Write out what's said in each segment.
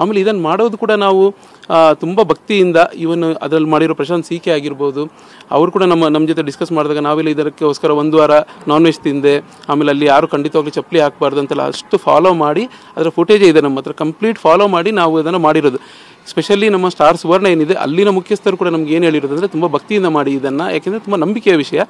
ಆಮೇಲೆ ಇದನ್ನು ಮಾಡೋದು ಕೂಡ ನಾವು ತುಂಬ ಭಕ್ತಿಯಿಂದ, ಇವನು ಅದರಲ್ಲಿ ಮಾಡಿರೋ ಪ್ರಶಾಂತ್ ಸಿ.ಕೆ ಆಗಿರ್ಬೋದು, ಅವರು ಕೂಡ ನಮ್ಮ ಜೊತೆ ಡಿಸ್ಕಸ್ ಮಾಡಿದಾಗ ನಾವೆಲ್ಲ ಇದಕ್ಕೋಸ್ಕರ 1 ವಾರ ನಾನ್ ವೆಜ್ ತಿಂದೆ, ಆಮೇಲೆ ಅಲ್ಲಿ ಯಾರು ಖಂಡಿತವಾಗ್ಲೂ ಚಪ್ಪಲಿ ಹಾಕಬಾರ್ದು ಅಂತೆಲ್ಲ ಅಷ್ಟು ಫಾಲೋ ಮಾಡಿ, ಅದರ ಫುಟೇಜೇ ಇದೆ ನಮ್ಮ ಹತ್ರ, ಕಂಪ್ಲೀಟ್ ಫಾಲೋ ಮಾಡಿ ನಾವು ಅದನ್ನು ಮಾಡಿರೋದು. ಸ್ಪೆಷಲಿ ನಮ್ಮ ಸ್ಟಾರ್ ಸುವರ್ಣ ಏನಿದೆ ಅಲ್ಲಿನ ಮುಖ್ಯಸ್ಥರು ಕೂಡ ನಮ್ಗೆ ಏನು ಹೇಳಿರೋದು ಅಂದರೆ ತುಂಬ ಭಕ್ತಿಯಿಂದ ಮಾಡಿ ಇದನ್ನು, ಯಾಕೆಂದರೆ ತುಂಬ ನಂಬಿಕೆಯ ವಿಷಯ,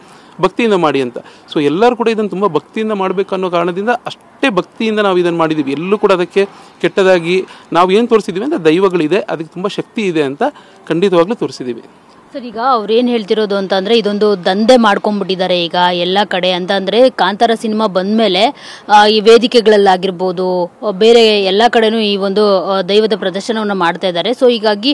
ಭಕ್ತಿಯಿಂದ ಮಾಡಿ ಅಂತ. ಸೊ ಎಲ್ಲರೂ ಕೂಡ ಇದನ್ನು ತುಂಬ ಭಕ್ತಿಯಿಂದ ಮಾಡಬೇಕು ಅನ್ನೋ ಕಾರಣದಿಂದ ಅಷ್ಟೇ ಭಕ್ತಿಯಿಂದ ನಾವು ಇದನ್ನು ಮಾಡಿದ್ದೀವಿ. ಎಲ್ಲೂ ಕೂಡ ಅದಕ್ಕೆ ಕೆಟ್ಟದಾಗಿ ನಾವು ಏನು ತೋರಿಸಿದ್ದೀವಿ ಅಂದರೆ ದೈವಗಳಿದೆ, ಅದಕ್ಕೆ ತುಂಬ ಶಕ್ತಿ ಇದೆ ಅಂತ ಖಂಡಿತವಾಗ್ಲೂ ತೋರಿಸಿದ್ದೀವಿ. ಸರ್, ಈಗ ಅವ್ರೇನು ಹೇಳ್ತಿರೋದು ಅಂತಂದರೆ ಇದೊಂದು ದಂಧೆ ಮಾಡ್ಕೊಂಡ್ಬಿಟ್ಟಿದ್ದಾರೆ ಈಗ ಎಲ್ಲ ಕಡೆ ಅಂತಂದರೆ, ಕಾಂತಾರ ಸಿನಿಮಾ ಬಂದಮೇಲೆ ಈ ವೇದಿಕೆಗಳಲ್ಲಾಗಿರ್ಬೋದು ಬೇರೆ ಎಲ್ಲ ಕಡೆನೂ ಈ ಒಂದು ದೈವದ ಪ್ರದರ್ಶನವನ್ನು ಮಾಡ್ತಾ ಇದ್ದಾರೆ. ಸೊ ಹೀಗಾಗಿ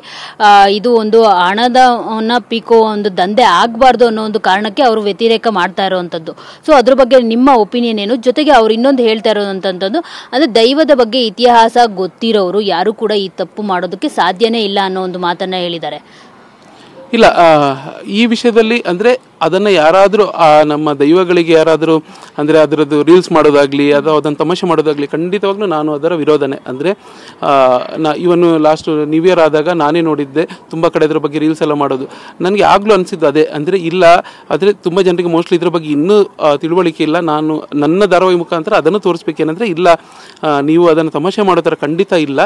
ಇದು ಒಂದು ಹಣದವನ್ನು ಪೀಕೋ ಒಂದು ದಂಧೆ ಆಗಬಾರ್ದು ಅನ್ನೋ ಒಂದು ಕಾರಣಕ್ಕೆ ಅವರು ವ್ಯತಿರೇಕ ಮಾಡ್ತಾ ಇರೋವಂಥದ್ದು. ಸೊ ಅದ್ರ ಬಗ್ಗೆ ನಿಮ್ಮ ಒಪಿನಿಯನ್ ಏನು? ಜೊತೆಗೆ ಅವ್ರು ಇನ್ನೊಂದು ಹೇಳ್ತಾ ಇರೋವಂಥದ್ದು ಅಂದರೆ ದೈವದ ಬಗ್ಗೆ ಇತಿಹಾಸ ಗೊತ್ತಿರೋರು ಯಾರು ಕೂಡ ಈ ತಪ್ಪು ಮಾಡೋದಕ್ಕೆ ಸಾಧ್ಯನೇ ಇಲ್ಲ ಅನ್ನೋ ಒಂದು ಮಾತನ್ನು ಹೇಳಿದ್ದಾರೆ. ಇಲ್ಲ, ಈ ವಿಷಯದಲ್ಲಿ ಅಂದರೆ ಅದನ್ನು ಯಾರಾದರೂ ನಮ್ಮ ದೈವಗಳಿಗೆ ಯಾರಾದರೂ ಅಂದರೆ ಅದರದ್ದು ರೀಲ್ಸ್ ಮಾಡೋದಾಗಲಿ ಅಥವಾ ಅದನ್ನು ತಮಾಷೆ ಮಾಡೋದಾಗಲಿ ಖಂಡಿತವಾಗ್ಲೂ ನಾನು ಅದರ ವಿರೋಧನೆ. ಅಂದರೆ ಇವನು ಲಾಸ್ಟ್ ನ್ಯೂ ಇಯರ್ ಆದಾಗ ನಾನೇ ನೋಡಿದ್ದೆ ತುಂಬ ಕಡೆ ಅದ್ರ ಬಗ್ಗೆ ರೀಲ್ಸ್ ಎಲ್ಲ ಮಾಡೋದು. ನನಗೆ ಆಗಲೂ ಅನಿಸಿದ್ದು ಅದೇ, ಅಂದರೆ ಇಲ್ಲ, ಆದರೆ ತುಂಬ ಜನರಿಗೆ ಮೋಸ್ಟ್ಲಿ ಇದ್ರ ಬಗ್ಗೆ ಇನ್ನೂ ತಿಳುವಳಿಕೆ ಇಲ್ಲ. ನಾನು ನನ್ನ ಧಾರಾವಾಹಿ ಮುಖಾಂತರ ಅದನ್ನು ತೋರಿಸ್ಬೇಕೇನೆಂದರೆ ಇಲ್ಲ, ನೀವು ಅದನ್ನು ತಮಾಷೆ ಮಾಡೋ ಥರ ಖಂಡಿತ ಇಲ್ಲ,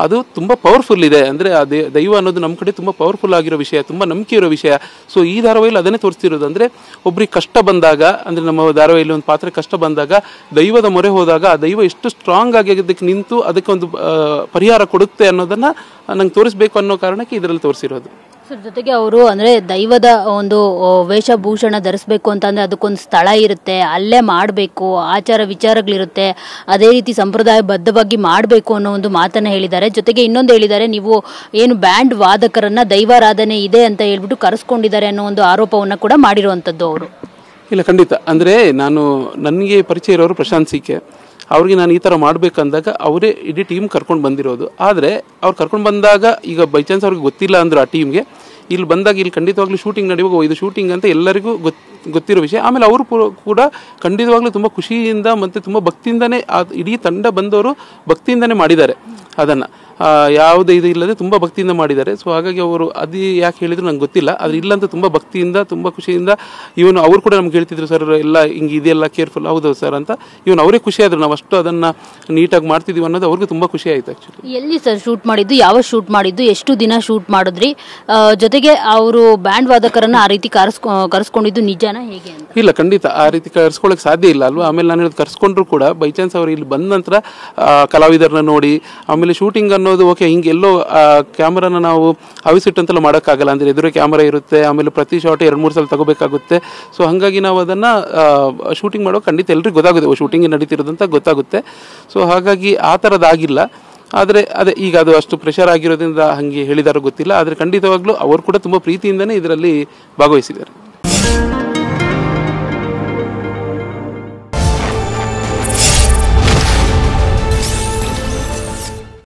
ಅದು ತುಂಬ ಪವರ್ಫುಲ್ ಇದೆ. ಅಂದರೆ ದೈವ ಅನ್ನೋದು ನಮ್ಮ ಕಡೆ ತುಂಬ ಪವರ್ಫುಲ್ ಆಗಿರೋ ವಿಷಯ, ತುಂಬ ನಂಬಿಕೆ ಇರೋ ವಿಷಯ. ಸೊ ಈ ಧಾರಾವಾಹಿಯಲ್ಲಿ ಅದನ್ನೇ ತೋರಿಸ್ತಿರೋದು. ಅಂದರೆ ಒಬ್ರಿಗೆ ಕಷ್ಟ ಬಂದಾಗ, ಅಂದರೆ ನಮ್ಮ ಧಾರಾವಾಹಿಯಲ್ಲಿ ಒಂದು ಪಾತ್ರೆ ಕಷ್ಟ ಬಂದಾಗ ದೈವದ ಮೊರೆ ಹೋದಾಗ ಆ ದೈವ ಎಷ್ಟು ಸ್ಟ್ರಾಂಗ್ ಆಗಿ ಅದಕ್ಕೆ ನಿಂತು ಅದಕ್ಕೆ ಒಂದು ಪರಿಹಾರ ಕೊಡುತ್ತೆ ಅನ್ನೋದನ್ನು ನಂಗೆ ತೋರಿಸ್ಬೇಕು ಅನ್ನೋ ಕಾರಣಕ್ಕೆ ಇದರಲ್ಲಿ ತೋರಿಸಿರೋದು. ಸರ್, ಜೊತೆಗೆ ಅವರು ಅಂದರೆ ದೈವದ ಒಂದು ವೇಷಭೂಷಣ ಧರಿಸ್ಬೇಕು ಅಂತಂದರೆ ಅದಕ್ಕೊಂದು ಸ್ಥಳ ಇರುತ್ತೆ, ಅಲ್ಲೇ ಮಾಡಬೇಕು, ಆಚಾರ ವಿಚಾರಗಳಿರುತ್ತೆ, ಅದೇ ರೀತಿ ಸಂಪ್ರದಾಯಬದ್ಧವಾಗಿ ಮಾಡಬೇಕು ಅನ್ನೋ ಒಂದು ಮಾತನ್ನು ಹೇಳಿದ್ದಾರೆ. ಜೊತೆಗೆ ಇನ್ನೊಂದು ಹೇಳಿದ್ದಾರೆ, ನೀವು ಏನು ಬ್ಯಾಂಡ್ ವಾದಕರನ್ನು ದೈವಾರಾಧನೆ ಇದೆ ಅಂತ ಹೇಳ್ಬಿಟ್ಟು ಕರೆಸ್ಕೊಂಡಿದ್ದಾರೆ ಅನ್ನೋ ಒಂದು ಆರೋಪವನ್ನು ಕೂಡ ಮಾಡಿರುವಂಥದ್ದು ಅವರು. ಇಲ್ಲ, ಖಂಡಿತ. ಅಂದರೆ ನನಗೆ ಪರಿಚಯ ಇರೋರು ಪ್ರಶಾಂತ್ ಸಿ.ಕೆ, ಅವ್ರಿಗೆ ನಾನು ಈ ಥರ ಮಾಡಬೇಕಂದಾಗ ಅವರೇ ಇಡೀ ಟೀಮ್ ಕರ್ಕೊಂಡು ಬಂದಿರೋದು. ಆದರೆ ಅವ್ರು ಕರ್ಕೊಂಡು ಬಂದಾಗ ಈಗ ಬೈ ಚಾನ್ಸ್ ಅವ್ರಿಗೆ ಗೊತ್ತಿಲ್ಲ ಅಂದರು ಆ ಟೀಮ್ಗೆ, ಇಲ್ಲಿ ಬಂದಾಗ ಇಲ್ಲಿ ಖಂಡಿತವಾಗ್ಲೂ ಶೂಟಿಂಗ್ ನಡೆಯುವಾಗ ಇದು ಶೂಟಿಂಗ್ ಅಂತ ಎಲ್ಲರಿಗೂ ಗೊತ್ತಿರೋ ವಿಷಯ. ಆಮೇಲೆ ಅವರು ಕೂಡ ಖಂಡಿತವಾಗ್ಲೂ ತುಂಬ ಖುಷಿಯಿಂದ ಮತ್ತು ತುಂಬ ಭಕ್ತಿಯಿಂದನೇ ಇಡೀ ತಂಡ ಬಂದವರು ಭಕ್ತಿಯಿಂದನೇ ಮಾಡಿದ್ದಾರೆ ಅದನ್ನು, ಯಾವುದೇ ಇದು ಇಲ್ಲದೆ ತುಂಬ ಭಕ್ತಿಯಿಂದ ಮಾಡಿದ್ದಾರೆ. ಸೊ ಹಾಗಾಗಿ ಅವರು ಅದು ಯಾಕೆ ಹೇಳಿದ್ರು ನಂಗೆ ಗೊತ್ತಿಲ್ಲ, ಆದರೆ ಇಲ್ಲಂತ ತುಂಬ ಭಕ್ತಿಯಿಂದ ತುಂಬ ಖುಷಿಯಿಂದ ಇವನು ಅವರು ಕೂಡ ನಮ್ಗೆ ಹೇಳ್ತಿದ್ರು, ಸರ್ ಎಲ್ಲ ಹಿಂಗೆ ಇದೆಲ್ಲ ಕೇರ್ಫುಲ್, ಹೌದು ಸರ್ ಅಂತ. ಇವನು ಅವರೇ ಖುಷಿಯಾದರು, ನಾವು ಅಷ್ಟು ಅದನ್ನು ನೀಟಾಗಿ ಮಾಡ್ತಿದ್ದೀವಿ ಅನ್ನೋದು ಅವ್ರಿಗೆ ತುಂಬ ಖುಷಿ ಆಯಿತು. ಆ್ಯಕ್ಚುಲಿ ಎಲ್ಲಿ ಸರ್ ಶೂಟ್ ಮಾಡಿದ್ದು, ಯಾವ ಶೂಟ್ ಮಾಡಿದ್ದು, ಎಷ್ಟು ದಿನ ಶೂಟ್ ಮಾಡಿದ್ರಿ? ಜೊತೆಗೆ ಅವರು ಬ್ಯಾಂಡ್ ವಾದಕರನ್ನು ಆ ರೀತಿ ಕರೆಸ್ಕೊಂಡಿದ್ದು ನಿಜಾನ ಹೇಗೆ ಅಂತ? ಇಲ್ಲ, ಖಂಡಿತ ಆ ರೀತಿ ಕರ್ಸ್ಕೊಳ್ಳೋಕೆ ಸಾಧ್ಯ ಇಲ್ಲ ಅಲ್ವಾ. ಆಮೇಲೆ ನಾನು ಹೇಳೋದು ಕರ್ಸ್ಕೊಂಡ್ರು ಕೂಡ ಬೈ ಚಾನ್ಸ್ ಅವರು ಇಲ್ಲಿ ಬಂದ ನಂತರ ಕಲಾವಿದರನ್ನ ನೋಡಿ ಆಮೇಲೆ ಶೂಟಿಂಗ್ ಅನ್ನೋದು ಓಕೆ, ಹಿಂಗೆ ಎಲ್ಲೋ ಕ್ಯಾಮ್ರಾನ ನಾವು ಹವಿಸಿಟ್ಟಂತೆಲ್ಲ ಮಾಡೋಕ್ಕಾಗಲ್ಲ. ಅಂದರೆ ಎದುರೇ ಕ್ಯಾಮ್ರಾ ಇರುತ್ತೆ, ಆಮೇಲೆ ಪ್ರತಿ ಶಾಟ್ 2-3 ಸಲ ತಗೋಬೇಕಾಗುತ್ತೆ. ಸೊ ಹಾಗಾಗಿ ನಾವು ಅದನ್ನು ಶೂಟಿಂಗ್ ಮಾಡೋ ಖಂಡಿತ ಎಲ್ರಿಗೂ ಗೊತ್ತಾಗುತ್ತೆ, ಶೂಟಿಂಗ್ ನಡೀತಿರೋದಂತ ಗೊತ್ತಾಗುತ್ತೆ. ಸೊ ಹಾಗಾಗಿ ಆ ಥರದ್ದಾಗಿಲ್ಲ. ಆದರೆ ಅದೇ ಈಗ ಅದು ಅಷ್ಟು ಪ್ರೆಷರ್ ಆಗಿರೋದ್ರಿಂದ ಹಾಗೆ ಹೇಳಿದಾರೋ ಗೊತ್ತಿಲ್ಲ. ಆದರೆ ಖಂಡಿತವಾಗ್ಲೂ ಅವರು ಕೂಡ ತುಂಬ ಪ್ರೀತಿಯಿಂದನೇ ಇದರಲ್ಲಿ ಭಾಗವಹಿಸಿದ್ದಾರೆ.